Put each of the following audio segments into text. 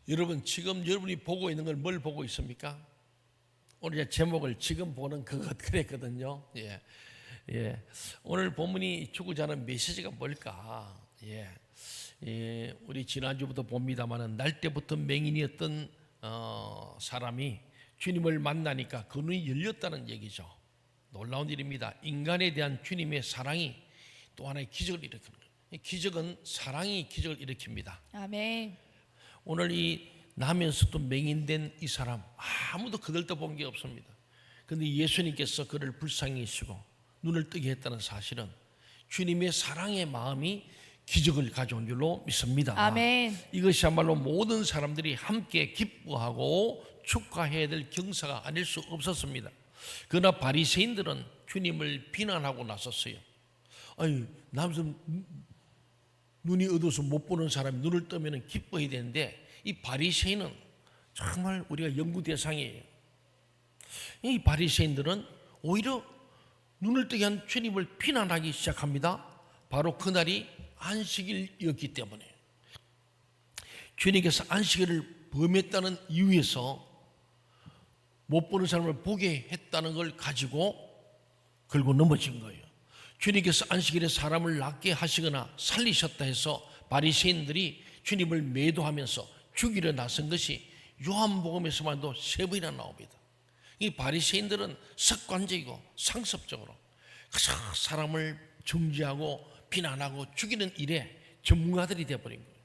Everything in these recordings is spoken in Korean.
여러분, 지금 여러분이 보고 있는 걸 뭘 보고 있습니까? 오늘 제목을 지금 보는 그것 그랬거든요. 오늘 본문이 주고자 하는 메시지가 뭘까? 우리 지난주부터 봅니다만은 날 때부터 맹인이었던 사람이 주님을 만나니까 그 눈이 열렸다는 얘기죠. 놀라운 일입니다. 인간에 대한 주님의 사랑이 또 하나의 기적을 일으키는 거예요. 기적은 사랑이 기적을 일으킵니다. 아멘. 오늘 이 나면서도 맹인된 이 사람 아무도 그들 도 본 게 없습니다. 그런데 예수님께서 그를 불쌍히 여기시고 눈을 뜨게 했다는 사실은 주님의 사랑의 마음이 기적을 가져온 줄로 믿습니다. 아멘. 이것이야말로 모든 사람들이 함께 기뻐하고 축하해야 될 경사가 아닐 수 없었습니다. 그러나 바리새인들은 주님을 비난하고 나섰어요. 아니, 남성 눈이 어두워서 못 보는 사람이 눈을 뜨면 기뻐해야 되는데 이 바리새인은 정말 우리가 연구 대상이에요. 이 바리새인들은 오히려 눈을 뜨게 한 주님을 비난하기 시작합니다. 바로 그날이 안식일이었기 때문에 주님께서 안식일을 범했다는 이유에서 못 보는 사람을 보게 했다는 걸 가지고 걸고 넘어진 거예요. 주님께서 안식일에 사람을 낫게 하시거나 살리셨다 해서 바리새인들이 주님을 매도하면서 죽이려 나선 것이 요한복음에서만도 3번이나 나옵니다. 이 바리새인들은 습관적이고 상습적으로 그저 사람을 정죄하고 비난하고 죽이는 일에 전문가들이 되어버린 거예요.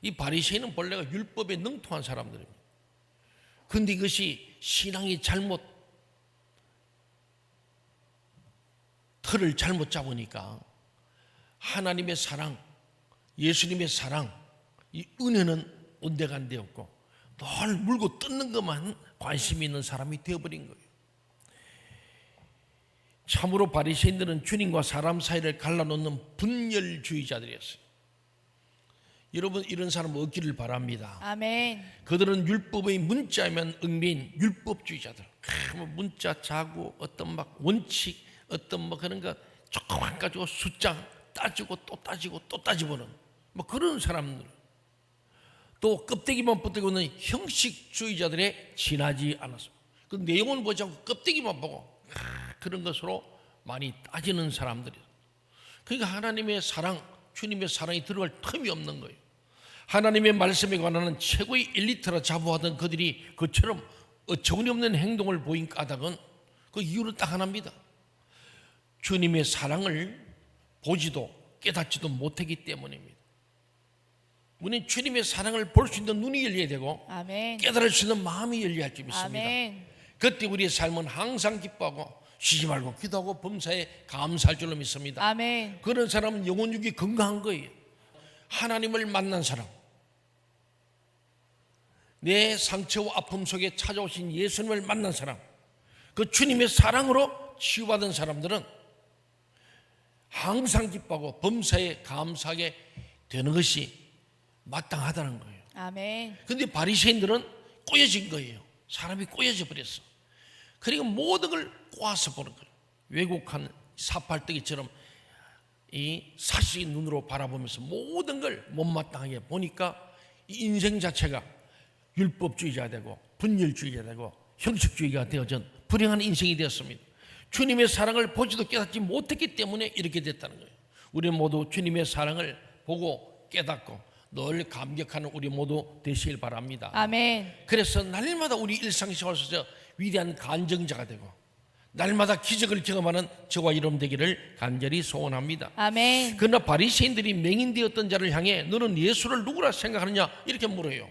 이 바리새인은 본래가 율법에 능통한 사람들입니다. 그런데 이것이 신앙이 틀을 잘못 잡으니까 하나님의 사랑, 예수님의 사랑, 이 은혜는 온데간데 없고 늘 물고 뜯는 것만 관심이 있는 사람이 되어버린 거예요. 참으로 바리새인들은 주님과 사람 사이를 갈라놓는 분열주의자들이었어요. 여러분, 이런 사람 없기를 바랍니다. 아멘. 그들은 율법의 문자면 얽매인 율법주의자들. 문자 자고 어떤 막 원칙 어떤 뭐 그런 거 조금만 가지고 숫자 따지고 또 따지고 또 따지고는 뭐 그런 사람들. 또 껍데기만 붙들고는 형식주의자들에 지나지 않았습니다. 그 내용은 보지 않고 껍데기만 보고 그런 것으로 많이 따지는 사람들이에요. 그러니까 하나님의 사랑, 주님의 사랑이 들어갈 틈이 없는 거예요. 하나님의 말씀에 관한 최고의 엘리트라 자부하던 그들이 그처럼 어처구니없는 행동을 보인 까닭은 그 이유는 딱 하나입니다. 주님의 사랑을 보지도 깨닫지도 못했기 때문입니다. 우리는 주님의 사랑을 볼 수 있는 눈이 열려야 되고 아멘. 깨달을 수 있는 마음이 열려야 할 줄 믿습니다. 아멘. 그때 우리의 삶은 항상 기뻐하고 쉬지 말고 기도하고 범사에 감사할 줄로 믿습니다. 아멘. 그런 사람은 영혼육이 건강한 거예요. 하나님을 만난 사람, 내 상처와 아픔 속에 찾아오신 예수님을 만난 사람, 그 주님의 사랑으로 치유받은 사람들은 항상 기뻐하고 범사에 감사하게 되는 것이 마땅하다는 거예요. 아멘. 그런데 바리새인들은 꼬여진 거예요. 사람이 꼬여져 버렸어. 그러니까 모든 걸 꼬아서 보는 거예요. 왜곡한 사팔뜨기처럼 이 사실의 눈으로 바라보면서 모든 걸 못마땅하게 보니까 인생 자체가 율법주의자 되고 분열주의자 되고 형식주의가 되어진 불행한 인생이 되었습니다. 주님의 사랑을 보지도 깨닫지 못했기 때문에 이렇게 됐다는 거예요. 우리 모두 주님의 사랑을 보고 깨닫고 늘 감격하는 우리 모두 되시길 바랍니다. 아멘. 그래서 날마다 우리 일상생활에서 위대한 간증자가 되고 날마다 기적을 경험하는 저와 여러분 되기를 간절히 소원합니다. 아멘. 그러나 바리새인들이 맹인되었던 자를 향해 너는 예수를 누구라 생각하느냐 이렇게 물어요.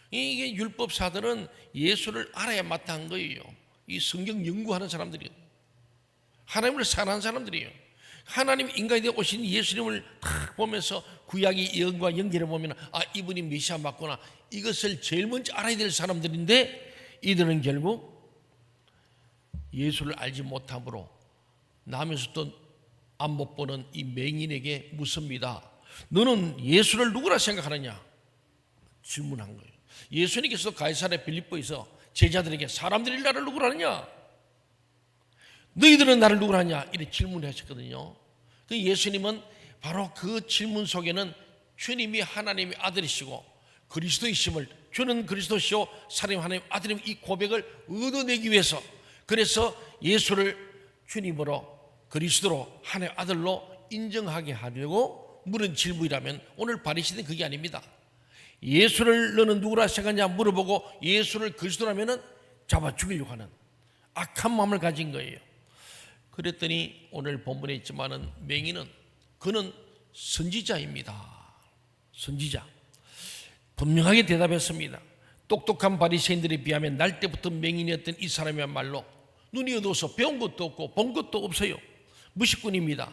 이게 율법사들은 예수를 알아야 마땅한 거예요. 이 성경 연구하는 사람들이에요. 하나님을 사랑하는 사람들이에요. 하나님 인간이 되어 오신 예수님을 딱 보면서 구약의 예언과 연결해 보면 이분이 메시아 맞구나, 이것을 제일 먼저 알아야 될 사람들인데 이들은 결국 예수를 알지 못함으로 남에서도 안 못 보는 이 맹인에게 묻습니다. 너는 예수를 누구라 생각하느냐 질문한 거예요. 예수님께서 가이사랴 빌립보에서 제자들에게 사람들이 나를 누구라 하느냐, 너희들은 나를 누구라 하냐 이렇게 질문하셨거든요. 그 예수님은 바로 그 질문 속에는 주님이 하나님의 아들이시고 그리스도이심을, 주는 그리스도시요 살아계신 하나님 아들임 이 고백을 얻어내기 위해서, 그래서 예수를 주님으로 그리스도로 하나님 아들로 인정하게 하려고 물은 질문이라면 오늘 바리새인은 그게 아닙니다. 예수를 너는 누구라 생각하냐 물어보고 예수를 그리스도라면 잡아 죽이려고 하는 악한 마음을 가진 거예요. 그랬더니 오늘 본문에 있지만은 맹인은 그는 선지자입니다. 선지자. 분명하게 대답했습니다. 똑똑한 바리새인들에 비하면 날 때부터 맹인이었던 이 사람이야말로 눈이 어두워서 배운 것도 없고 본 것도 없어요. 무식꾼입니다.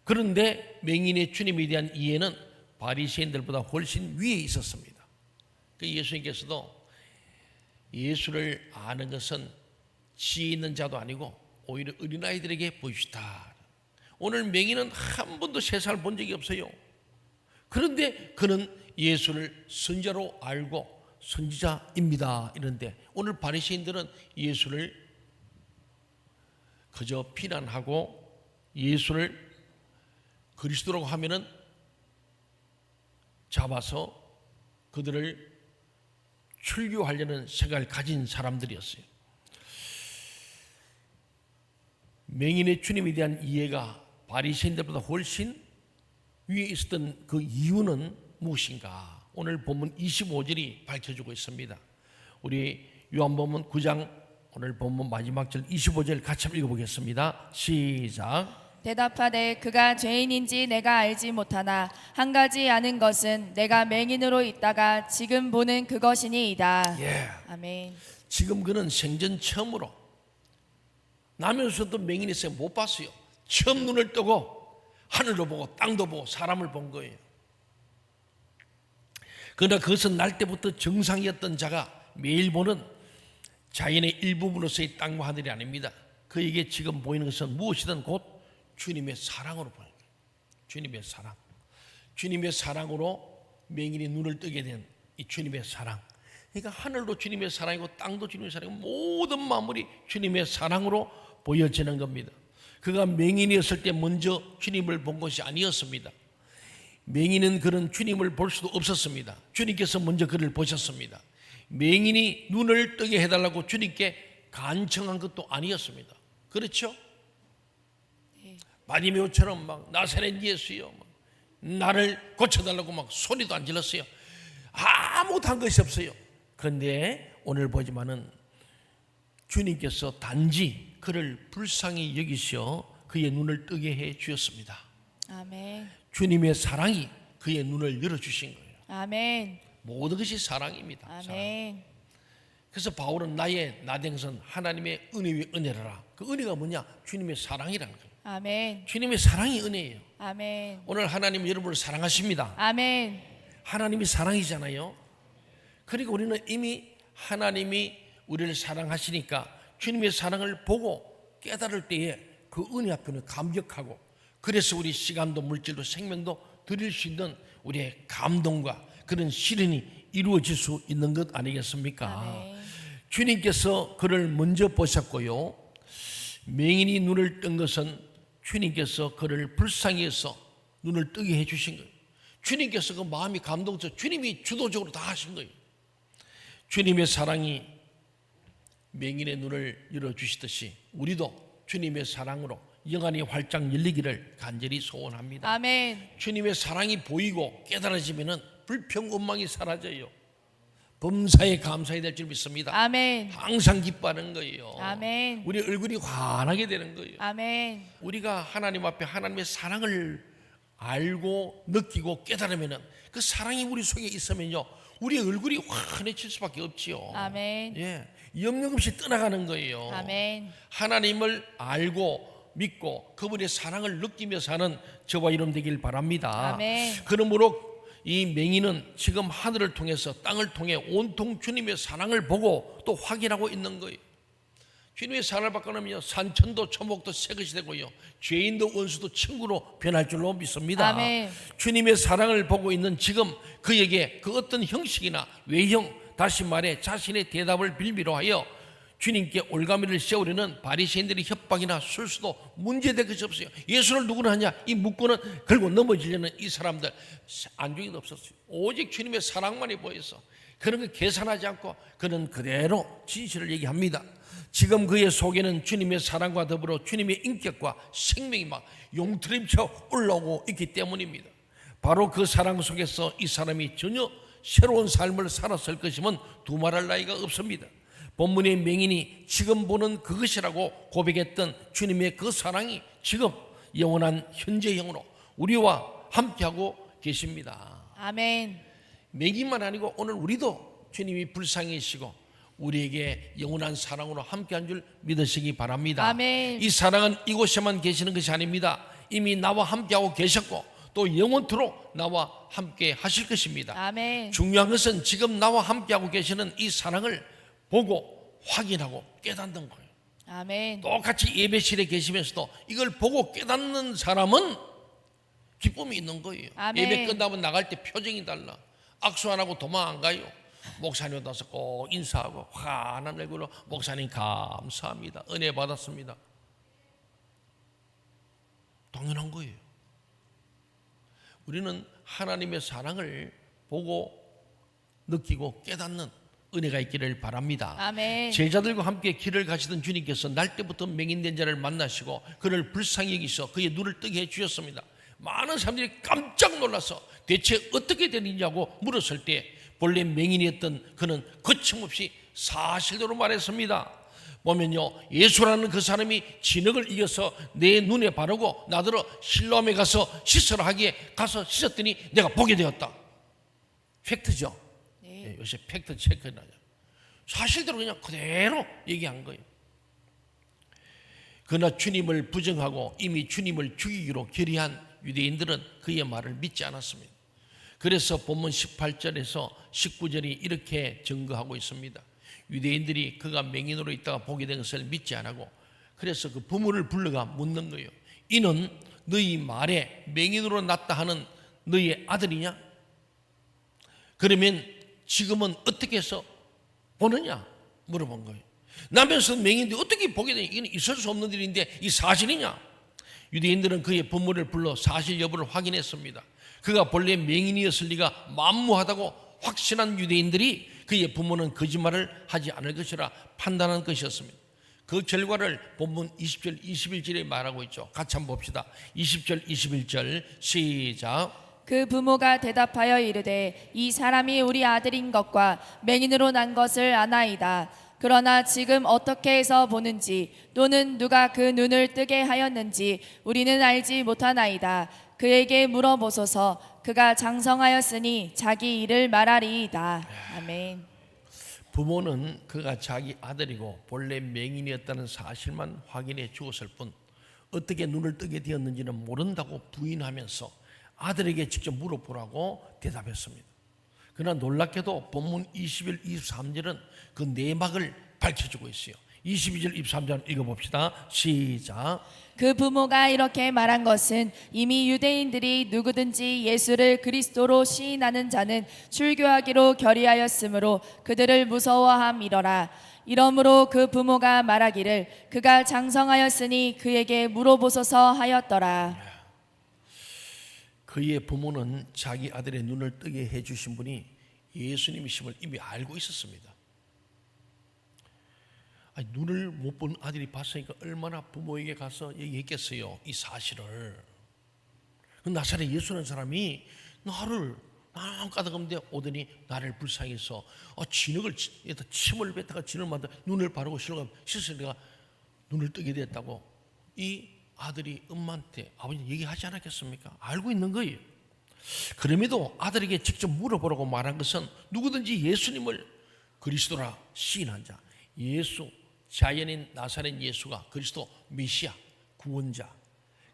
그런데 맹인의 주님에 대한 이해는 바리새인들보다 훨씬 위에 있었습니다. 예수님께서도 예수를 아는 것은 지혜 있는 자도 아니고 오히려 어린아이들에게 보이시다. 오늘 맹인은 한 번도 세상을 본 적이 없어요. 그런데 그는 예수를 선지자로 알고 선지자입니다. 이런데 오늘 바리새인들은 예수를 그저 비난하고 예수를 그리스도라고 하면은 잡아서 그들을 출교하려는 생각을 가진 사람들이었어요. 맹인의 주님에 대한 이해가 바리새인들보다 훨씬 위에 있었던 그 이유는 무엇인가? 오늘 본문 25절이 밝혀주고 있습니다. 우리 요한복음 9장 오늘 본문 마지막 절 25절 같이 한번 읽어보겠습니다. 시작. 대답하되 그가 죄인인지 내가 알지 못하나 한 가지 아는 것은 내가 맹인으로 있다가 지금 보는 그것이니이다. 예. 아멘. 지금 그는 생전 처음으로 나면서도 맹인했어요. 못 봤어요. 처음 눈을 뜨고 하늘도 보고 땅도 보고 사람을 본 거예요. 그러나 그것은 날 때부터 정상이었던 자가 매일 보는 자연의 일부분으로서의 땅과 하늘이 아닙니다. 그에게 지금 보이는 것은 무엇이든 곧 주님의 사랑으로 보여요. 주님의 사랑. 주님의 사랑으로 맹인이 눈을 뜨게 된 이 주님의 사랑. 그러니까 하늘도 주님의 사랑이고 땅도 주님의 사랑이고 모든 만물이 주님의 사랑으로 보여지는 겁니다. 그가 맹인이었을 때 먼저 주님을 본 것이 아니었습니다. 맹인은 그런 주님을 볼 수도 없었습니다. 주님께서 먼저 그를 보셨습니다. 맹인이 눈을 뜨게 해달라고 주님께 간청한 것도 아니었습니다. 그렇죠? 바디메오처럼 막 나사렛 예수여 막 나를 고쳐달라고 막 소리도 안 질렀어요. 아무것도 한 것이 없어요. 그런데 오늘 보지만은 주님께서 단지 그를 불쌍히 여기셔 그의 눈을 뜨게 해 주셨습니다. 아멘. 주님의 사랑이 그의 눈을 열어주신 거예요. 아멘. 모든 것이 사랑입니다. 아멘. 사랑. 그래서 바울은 나의 나댕선 하나님의 은혜 위에 은혜라. 그 은혜가 뭐냐? 주님의 사랑이라는 거예요. 아멘. 주님의 사랑이 은혜예요. 아멘. 오늘 하나님은 여러분을 사랑하십니다. 아멘. 하나님이 사랑이잖아요. 그러니까 우리는 이미 하나님이 우리를 사랑하시니까 주님의 사랑을 보고 깨달을 때에 그 은혜 앞에는 감격하고, 그래서 우리 시간도 물질도 생명도 드릴 수 있는 우리의 감동과 그런 실현이 이루어질 수 있는 것 아니겠습니까? 아멘. 주님께서 그를 먼저 보셨고요. 맹인이 눈을 뜬 것은 주님께서 그를 불쌍히 해서 눈을 뜨게 해주신 거예요. 주님께서 그 마음이 감동해서 주님이 주도적으로 다 하신 거예요. 주님의 사랑이 맹인의 눈을 열어주시듯이 우리도 주님의 사랑으로 영안이 활짝 열리기를 간절히 소원합니다. 아멘. 주님의 사랑이 보이고 깨달아지면 불평 원망이 사라져요. 범사에 감사해야 될 줄 믿습니다. 아멘. 항상 기뻐하는 거예요. 아멘. 우리 얼굴이 환하게 되는 거예요. 아멘. 우리가 하나님 앞에 하나님의 사랑을 알고 느끼고 깨달으면 그 사랑이 우리 속에 있으면요 우리의 얼굴이 환해질 수밖에 없지요. 아멘. 예, 염려 없이 떠나가는 거예요. 아멘. 하나님을 알고 믿고 그분의 사랑을 느끼며 사는 저와 여러분 되길 바랍니다. 아멘. 그러므로 이 맹인은 지금 하늘을 통해서 땅을 통해 온통 주님의 사랑을 보고 또 확인하고 있는 거예요. 주님의 사랑을 받고 나면 산천도 초목도 새 것이 되고요, 죄인도 원수도 친구로 변할 줄로 믿습니다. 아멘. 주님의 사랑을 보고 있는 지금 그에게 그 어떤 형식이나 외형, 다시 말해 자신의 대답을 빌미로 하여 주님께 올가미를 세우려는 바리새인들의 협박이나 술수도 문제될 것이 없어요. 예수를 누구나 하냐? 이 묶고는 걸고 넘어지려는 이 사람들 안중에도 없었어요. 오직 주님의 사랑만이 보여서 그런 거 계산하지 않고 그는 그대로 진실을 얘기합니다. 지금 그의 속에는 주님의 사랑과 더불어 주님의 인격과 생명이 막 용트림쳐 올라오고 있기 때문입니다. 바로 그 사랑 속에서 이 사람이 전혀 새로운 삶을 살았을 것이면 두말할 나위가 없습니다. 본문의 맹인이 지금 보는 그것이라고 고백했던 주님의 그 사랑이 지금 영원한 현재형으로 우리와 함께하고 계십니다. 아멘. 맹인만 아니고 오늘 우리도 주님이 불쌍히시고 우리에게 영원한 사랑으로 함께한 줄 믿으시기 바랍니다. 아멘. 이 사랑은 이곳에만 계시는 것이 아닙니다. 이미 나와 함께하고 계셨고 또 영원토록 나와 함께 하실 것입니다. 아멘. 중요한 것은 지금 나와 함께하고 계시는 이 사랑을 보고 확인하고 깨닫는 거예요. 아멘. 똑같이 예배실에 계시면서도 이걸 보고 깨닫는 사람은 기쁨이 있는 거예요. 아멘. 예배 끝나면 나갈 때 표정이 달라. 악수 안 하고 도망 안 가요. 목사님 와서 꼭 인사하고 환한 얼굴로 목사님 감사합니다. 은혜 받았습니다. 당연한 거예요. 우리는 하나님의 사랑을 보고 느끼고 깨닫는 은혜가 있기를 바랍니다. 아멘. 제자들과 함께 길을 가시던 주님께서 날 때부터 맹인된 자를 만나시고 그를 불쌍히 여기셔 그의 눈을 뜨게 해주셨습니다. 많은 사람들이 깜짝 놀라서 대체 어떻게 되느냐고 물었을 때 본래 맹인이었던 그는 거침없이 사실대로 말했습니다. 보면요, 예수라는 그 사람이 진흙을 이겨서 내 눈에 바르고 나더러 실로암에 가서 씻으라 하기에 가서 씻었더니 내가 보게 되었다. 팩트죠. 네. 요새 팩트 체크나요. 사실대로 그냥 그대로 얘기한 거예요. 그러나 주님을 부정하고 이미 주님을 죽이기로 결의한 유대인들은 그의 말을 믿지 않았습니다. 그래서 본문 18절에서 19절이 이렇게 증거하고 있습니다. 유대인들이 그가 맹인으로 있다가 보게 된 것을 믿지 않고 그래서 그 부모를 불러가 묻는 거예요. 이는 너희 말에 맹인으로 났다 하는 너희 아들이냐? 그러면 지금은 어떻게 해서 보느냐? 물어본 거예요. 나면서 맹인인데 어떻게 보게 되냐? 이건 있을 수 없는 일인데 이 사실이냐? 유대인들은 그의 부모를 불러 사실 여부를 확인했습니다. 그가 본래 맹인이었을 리가 만무하다고 확신한 유대인들이 그의 부모는 거짓말을 하지 않을 것이라 판단한 것이었습니다. 그 결과를 본문 20절 21절에 말하고 있죠. 같이 한번 봅시다. 20절 21절 시작. 그 부모가 대답하여 이르되 이 사람이 우리 아들인 것과 맹인으로 난 것을 아나이다. 그러나 지금 어떻게 해서 보는지 또는 누가 그 눈을 뜨게 하였는지 우리는 알지 못하나이다. 그에게 물어보소서. 그가 장성하였으니 자기 일을 말하리이다. 아멘. 부모는 그가 자기 아들이고 본래 맹인이었다는 사실만 확인해 주었을 뿐 어떻게 눈을 뜨게 되었는지는 모른다고 부인하면서 아들에게 직접 물어보라고 대답했습니다. 그러나 놀랍게도 본문 21, 23절은 그 내막을 밝혀주고 있어요. 22절, 23절 읽어봅시다. 시작. 그 부모가 이렇게 말한 것은 이미 유대인들이 누구든지 예수를 그리스도로 시인하는 자는 출교하기로 결의하였으므로 그들을 무서워함이러라. 이러므로 그 부모가 말하기를 그가 장성하였으니 그에게 물어보소서 하였더라. 그의 부모는 자기 아들의 눈을 뜨게 해주신 분이 예수님이심을 이미 알고 있었습니다. 아니, 눈을 못 본 아들이 봤으니까 얼마나 부모에게 가서 얘기했겠어요, 이 사실을. 나사렛 예수라는 사람이 나를 까닭없는데 오더니 나를 불쌍해서 진흙을 침을 뱉다가 진을 만들 눈을 바르고 씻을 내가 눈을 뜨게 됐다고 이 아들이 엄마한테 아버지 얘기하지 않았겠습니까? 알고 있는 거예요. 그럼에도 아들에게 직접 물어보라고 말한 것은 누구든지 예수님을 그리스도라 시인한 자, 예수 자연인 나사렛 예수가 그리스도 메시아 구원자,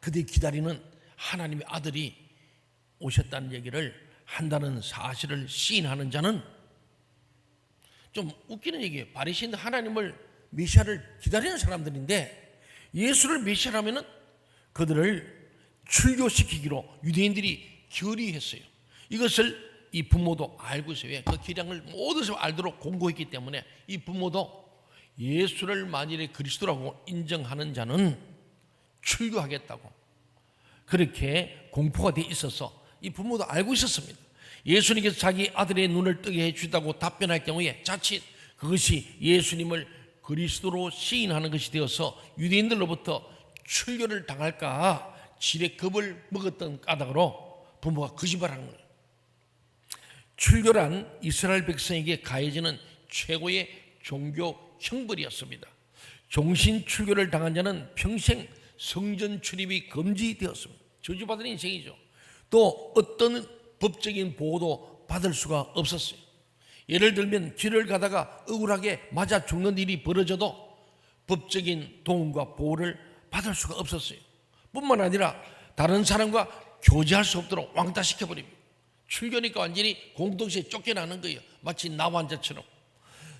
그들이 기다리는 하나님의 아들이 오셨다는 얘기를 한다는 사실을 시인하는 자는, 좀 웃기는 얘기예요. 바리새인들 하나님을 메시아를 기다리는 사람들인데 예수를 메시아라면은 그들을 출교시키기로 유대인들이 결의했어요. 이것을 이 부모도 알고 있어요. 왜? 그 기량을 모든 사람 알도록 공고했기 때문에 이 부모도 예수를 만일에 그리스도라고 인정하는 자는 출교하겠다고 그렇게 공포가 돼 있어서 이 부모도 알고 있었습니다. 예수님께서 자기 아들의 눈을 뜨게 해주다고 답변할 경우에 자칫 그것이 예수님을 그리스도로 시인하는 것이 되어서 유대인들로부터 출교를 당할까 지레 겁을 먹었던 까닭으로 부모가 거짓말하는 거예요. 출교란 이스라엘 백성에게 가해지는 최고의 종교 형벌이었습니다. 종신 출교를 당한 자는 평생 성전 출입이 금지되었습니다. 저주받은 인생이죠. 또 어떤 법적인 보호도 받을 수가 없었어요. 예를 들면 길을 가다가 억울하게 맞아 죽는 일이 벌어져도 법적인 도움과 보호를 받을 수가 없었어요. 뿐만 아니라 다른 사람과 교제할 수 없도록 왕따시켜버립니다. 출교니까 완전히 공동체에 쫓겨나는 거예요. 마치 나환자처럼.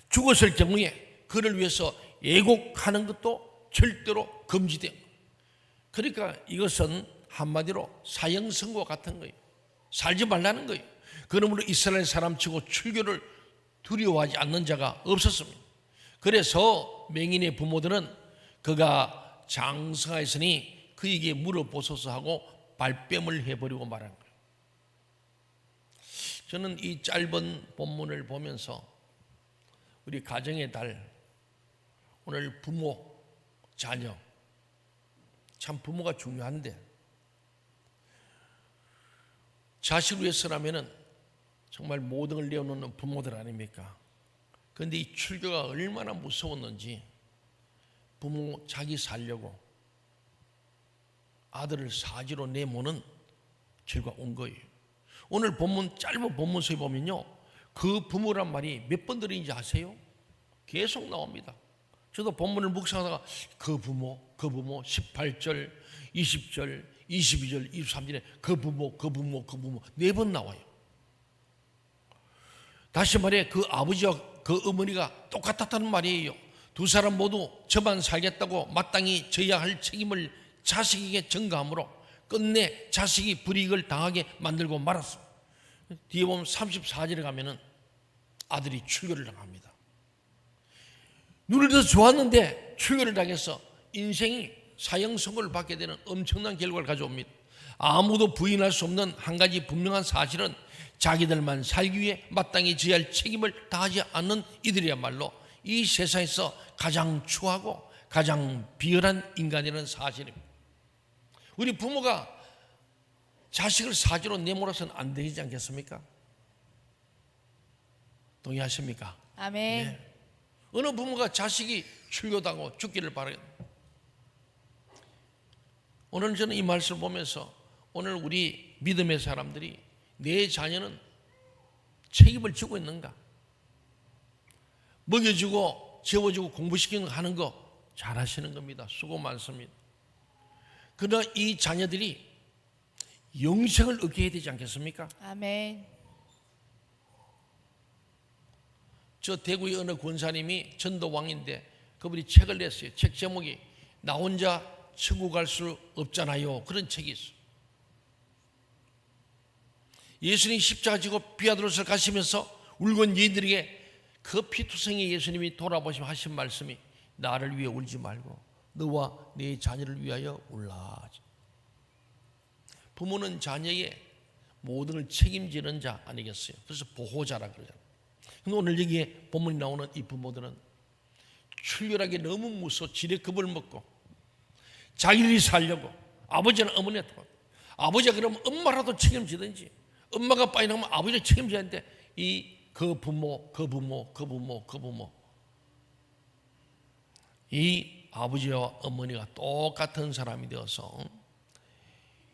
죽었을 경우에 그를 위해서 애곡하는 것도 절대로 금지돼요. 그러니까 이것은 한마디로 사형선고 같은 거예요. 살지 말라는 거예요. 그러므로 이스라엘 사람치고 출교를 두려워하지 않는 자가 없었습니다. 그래서 맹인의 부모들은 그가 장성하였으니 그에게 물어보소서 하고 발뺌을 해버리고 말한 거예요. 저는 이 짧은 본문을 보면서 우리 가정의 달, 오늘 부모, 자녀, 참 부모가 중요한데 자식을 위해서라면 정말 모든 걸 내어놓는 부모들 아닙니까? 그런데 이 출교가 얼마나 무서웠는지 부모 자기 살려고 아들을 사지로 내모는 결과 온 거예요. 오늘 본문 짧은 본문서에 보면요, 그 부모란 말이 몇 번 들은지 아세요? 계속 나옵니다. 저도 본문을 묵상하다가 그 부모 18절, 20절, 22절, 23절에 그 부모 4번 나와요. 다시 말해 그 아버지와 그 어머니가 똑같았다는 말이에요. 두 사람 모두 저만 살겠다고 마땅히 져야 할 책임을 자식에게 전가함으로 끝내 자식이 불이익을 당하게 만들고 말았습니다. 뒤에 보면 34절에 가면은 아들이 출교를 당합니다. 눈을 더 좋았는데 출교를 당해서 인생이 사형선고를 받게 되는 엄청난 결과를 가져옵니다. 아무도 부인할 수 없는 한 가지 분명한 사실은 자기들만 살기 위해 마땅히 져야 할 책임을 다하지 않는 이들이야말로 이 세상에서 가장 추하고 가장 비열한 인간이라는 사실입니다. 우리 부모가 자식을 사지로 내몰아서는 안 되지 않겠습니까? 동의하십니까? 아멘. 네. 어느 부모가 자식이 출교당하고 죽기를 바라겠습니다. 오늘 저는 이 말씀을 보면서 오늘 우리 믿음의 사람들이 내 자녀는 책임을 지고 있는가? 먹여주고 재워주고 공부시키는 거 하는 거 잘하시는 겁니다. 수고 많습니다. 그러나 이 자녀들이 영생을 얻게 해야 되지 않겠습니까? 아멘. 저 대구의 어느 권사님이 전도왕인데 그분이 책을 냈어요. 책 제목이 나 혼자 천국 갈 수 없잖아요. 그런 책이 있어요. 예수님 십자가 지고 비아드로스를 가시면서 울건 여인들에게 그 피투성이 예수님이 돌아보시며 하신 말씀이 나를 위해 울지 말고 너와 네 자녀를 위하여 울라. 부모는 자녀의 모든 걸 책임지는 자 아니겠어요? 그래서 보호자라 그러잖아요. 근데 오늘 여기에 본문이 나오는 이 부모들은 출혈하게 너무 무서워 지레 겁을 먹고 자기들이 살려고 아버지는 어머니한테 아버지가 그러면 엄마라도 책임지든지 엄마가 빠져나가면 아버지가 책임져야 하는데 그 부모 이 아버지와 어머니가 똑같은 사람이 되어서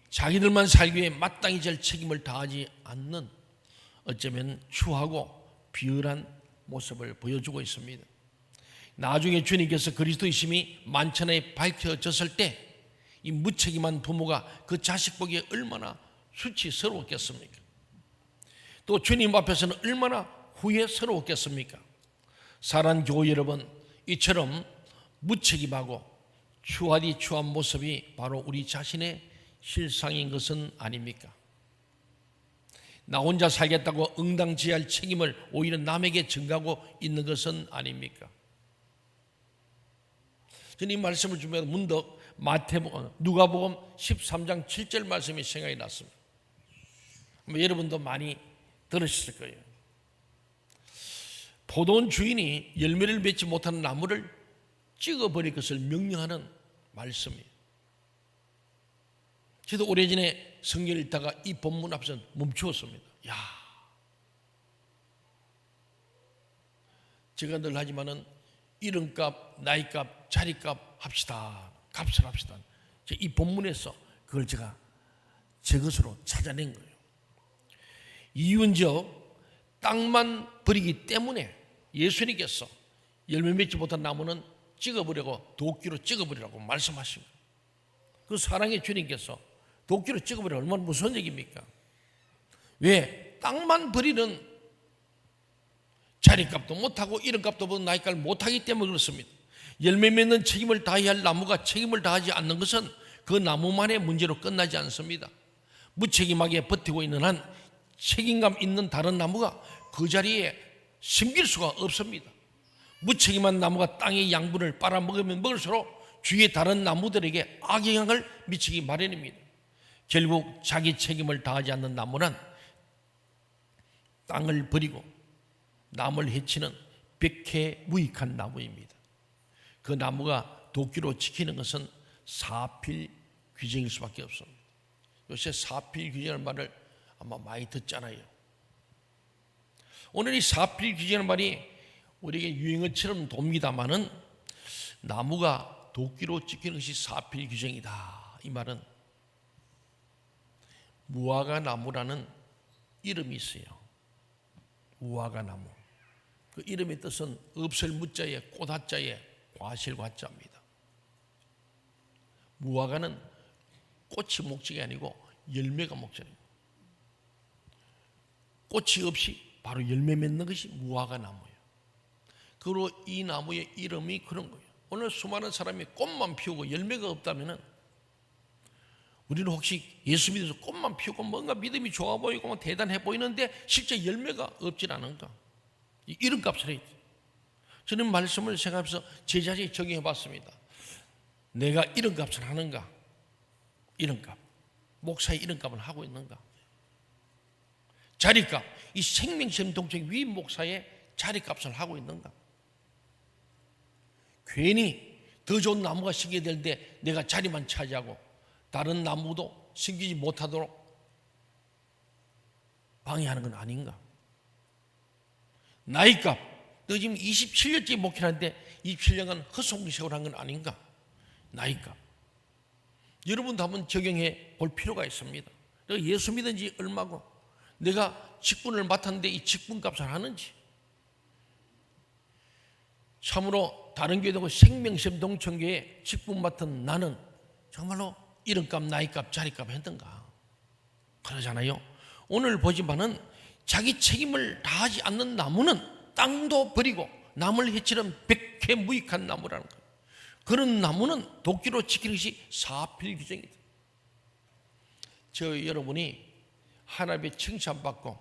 자기들만 살기 위해 마땅히 질 책임을 다하지 않는 어쩌면 추하고 비열한 모습을 보여주고 있습니다. 나중에 주님께서 그리스도이심이 만천하에 밝혀졌을 때 이 무책임한 부모가 그 자식 보기에 얼마나 수치스러웠겠습니까? 또 주님 앞에서는 얼마나 후회스러웠겠습니까? 사랑하는 교회 여러분, 이처럼 무책임하고 추하디 추한 모습이 바로 우리 자신의 실상인 것은 아닙니까? 나 혼자 살겠다고 응당지할 책임을 오히려 남에게 전가하고 있는 것은 아닙니까? 저는 이 말씀을 주면 문득 누가복음 13장 7절 말씀이 생각이 났습니다. 여러분도 많이 들으셨을 거예요. 포도원 주인이 열매를 맺지 못하는 나무를 찍어버릴 것을 명령하는 말씀이에요. 저도 오래전에 성경을 읽다가 이 본문 앞에서 멈추었습니다. 야, 제가 늘 하지만은 이름값, 나이값, 자리값 합시다. 값을 합시다. 이 본문에서 그걸 제가 제 것으로 찾아낸 거예요. 이윤적 땅만 버리기 때문에 예수님께서 열매 맺지 못한 나무는 찍어버리고 도끼로 찍어버리라고 말씀하십니다. 그 사랑의 주님께서 도끼로 찍어버리면 얼마나 무서운 얘기입니까? 왜? 땅만 버리는 자리값도 못하고 이름값도 못하고 나이값을 못하기 때문에 그렇습니다. 열매 맺는 책임을 다해야 할 나무가 책임을 다하지 않는 것은 그 나무만의 문제로 끝나지 않습니다. 무책임하게 버티고 있는 한 책임감 있는 다른 나무가 그 자리에 심길 수가 없습니다. 무책임한 나무가 땅의 양분을 빨아먹으면 먹을수록 주위의 다른 나무들에게 악영향을 미치기 마련입니다. 결국 자기 책임을 다하지 않는 나무는 땅을 버리고 남을 해치는 백해무익한 나무입니다. 그 나무가 도끼로 지키는 것은 사필귀정일 수밖에 없습니다. 요새 사필귀정이라는 말을 아마 많이 듣잖아요. 오늘 이 사필귀정이라는 말이 우리에게 유행어처럼 돕니다마는 나무가 도끼로 지키는 것이 사필귀정이다. 이 말은 무화과 나무라는 이름이 있어요. 무화과 나무. 그 이름의 뜻은 없을 무자에 꽃화자에 과실과자입니다. 무화과는 꽃이 목적이 아니고 열매가 목적입니다. 꽃이 없이 바로 열매 맺는 것이 무화과 나무예요. 그리고 이 나무의 이름이 그런 거예요. 오늘 수많은 사람이 꽃만 피우고 열매가 없다면 우리는 혹시 예수 믿어서 꽃만 피우고 뭔가 믿음이 좋아 보이고 대단해 보이는데 실제 열매가 없진 않은가? 이름값을 해야 돼. 저는 말씀을 생각하면서 제 자신이 적용해 봤습니다. 내가 이름값을 하는가? 이름값. 목사의 이름값을 하고 있는가? 자리값. 이 생명샘 동책 위 목사의 자리값을 하고 있는가? 괜히 더 좋은 나무가 생겨야 되는데 내가 자리만 차지하고 다른 나무도 생기지 못하도록 방해하는 건 아닌가? 나이값. 너 지금 27년째 목회하는데 27년간 헛송세월 한 건 아닌가? 나이값. 여러분도 한번 적용해 볼 필요가 있습니다. 내가 예수 믿은 지 얼마고 내가 직분을 맡았는데 이 직분값을 하는지. 참으로 다른 교회도 생명샘 동천교회 직분 맡은 나는 정말로 이름값, 나이값, 자리값 했던가? 그러잖아요. 오늘 보지만은 자기 책임을 다하지 않는 나무는 땅도 버리고 남을 해치는 백해무익한 나무라는 거예요. 그런 나무는 도끼로 지키는 것이 사필귀정이다. 저 여러분이 하나님의 칭찬받고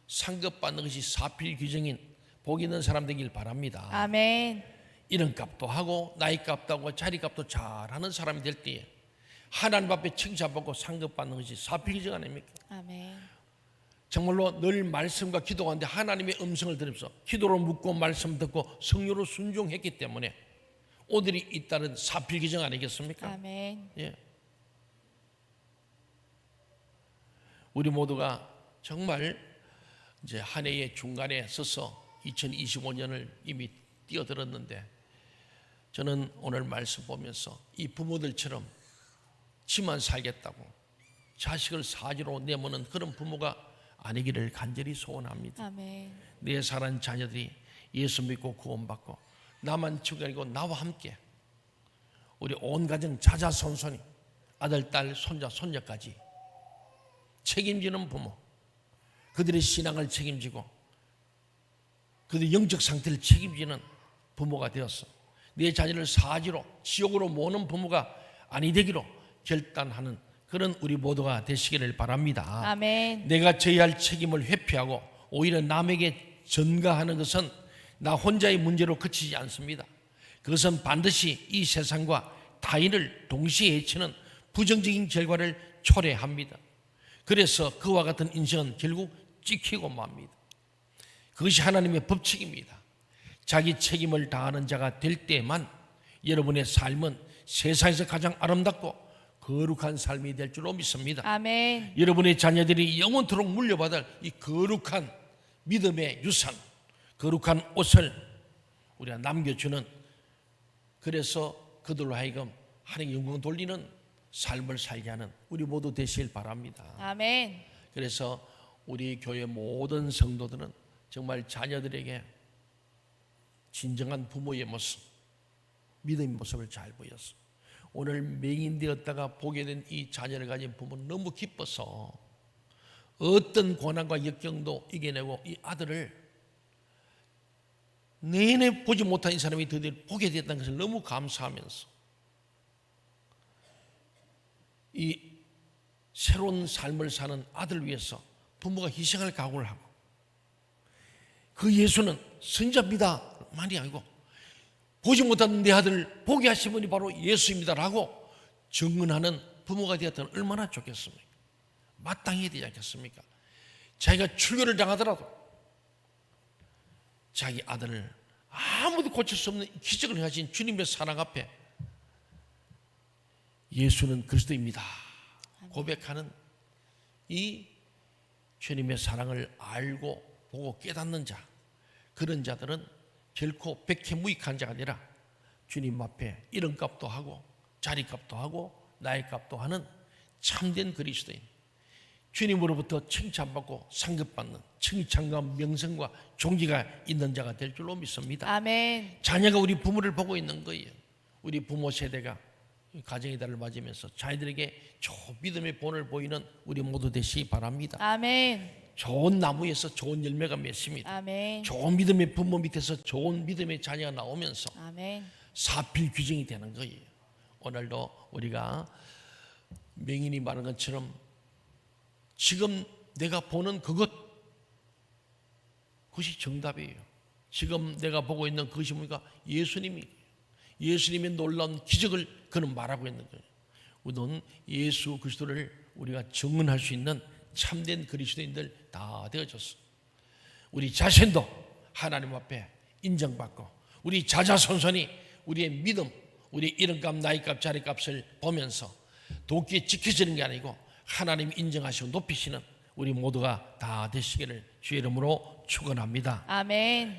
상급받는 것이 사필귀정인 복 있는 사람 되길 바랍니다. 아멘. 이름값도 하고 나이값도 하고 자리값도 잘하는 사람이 될 때에 하나님 앞에 칭찬받고 상급받는 것이 사필귀정 아닙니까? 아멘. 정말로 늘 말씀과 기도하는데 하나님의 음성을 들으면서 기도로 묻고 말씀 듣고 성령으로 순종했기 때문에 오늘이 잇따른 사필귀정 아니겠습니까? 아멘. 예. 우리 모두가 정말 이제 한 해의 중간에 서서 2025년을 이미 뛰어들었는데 저는 오늘 말씀 보면서 이 부모들처럼 지만 살겠다고 자식을 사지로 내모는 그런 부모가 아니기를 간절히 소원합니다. 아멘. 내 사랑하는 자녀들이 예수 믿고 구원받고 나만 죽이 아니고 나와 함께 우리 온 가정 자자손손이 아들, 딸, 손자, 손녀까지 책임지는 부모, 그들의 신앙을 책임지고 그들의 영적 상태를 책임지는 부모가 되었어. 내 자녀를 사지로 지옥으로 모는 부모가 아니 되기로 결단하는 그런 우리 모두가 되시기를 바랍니다. 아멘. 내가 져야 할 책임을 회피하고 오히려 남에게 전가하는 것은 나 혼자의 문제로 그치지 않습니다. 그것은 반드시 이 세상과 타인을 동시에 해치는 부정적인 결과를 초래합니다. 그래서 그와 같은 인생은 결국 찍히고 맙니다. 그것이 하나님의 법칙입니다. 자기 책임을 다하는 자가 될 때만 여러분의 삶은 세상에서 가장 아름답고 거룩한 삶이 될 줄로 믿습니다. 아멘. 여러분의 자녀들이 영원토록 물려받을 이 거룩한 믿음의 유산, 거룩한 옷을 우리가 남겨주는, 그래서 그들로 하여금 하나님의 영광 돌리는 삶을 살게 하는 우리 모두 되시길 바랍니다. 아멘. 그래서 우리 교회 모든 성도들은 정말 자녀들에게 진정한 부모의 모습, 믿음의 모습을 잘 보였어. 오늘 맹인되었다가 보게 된 이 자녀를 가진 부모는 너무 기뻐서 어떤 고난과 역경도 이겨내고 이 아들을 내내 보지 못한 이 사람이 드디어 보게 됐다는 것을 너무 감사하면서 이 새로운 삶을 사는 아들을 위해서 부모가 희생할 각오를 하고, 그 예수는 선자입니다만이 아니고 보지 못한 내 아들을 보게 하신 분이 바로 예수입니다라고 증언하는 부모가 되었다면 얼마나 좋겠습니까? 마땅히 해야 되지 않겠습니까? 자기가 출교를 당하더라도 자기 아들을 아무도 고칠 수 없는 기적을 행하신 주님의 사랑 앞에 예수는 그리스도입니다 고백하는 이 주님의 사랑을 알고 보고 깨닫는 자, 그런 자들은 결코 백해무익한 자가 아니라 주님 앞에 이름값도 하고 자리값도 하고 나이값도 하는 참된 그리스도인, 주님으로부터 칭찬받고 상급받는 칭찬과 명성과 존귀가 있는 자가 될 줄로 믿습니다. 아멘. 자녀가 우리 부모를 보고 있는 거예요. 우리 부모 세대가 가정의 달을 맞으면서 자녀들에게 좋은 믿음의 본을 보이는 우리 모두 되시기 바랍니다. 아멘. 좋은 나무에서 좋은 열매가 맺습니다. 아멘. 좋은 믿음의 부모 밑에서 좋은 믿음의 자녀가 나오면서 아멘. 사필 규정이 되는 거예요. 오늘도 우리가 맹인이 말한 것처럼 지금 내가 보는 그것이 정답이에요. 지금 내가 보고 있는 그것이 뭡니까? 예수님의 놀라운 기적을 그는 말하고 있는 거예요. 우리는 예수 그리스도를 우리가 증언할 수 있는 참된 그리스도인들 다 되어졌어. 우리 자신도 하나님 앞에 인정받고 우리 자자손손이 우리의 믿음, 우리 이름값, 나이값, 자리값을 보면서 도끼에 지켜지는 게 아니고 하나님 인정하시고 높이시는 우리 모두가 다 되시기를 주의 이름으로 축원합니다. 아멘.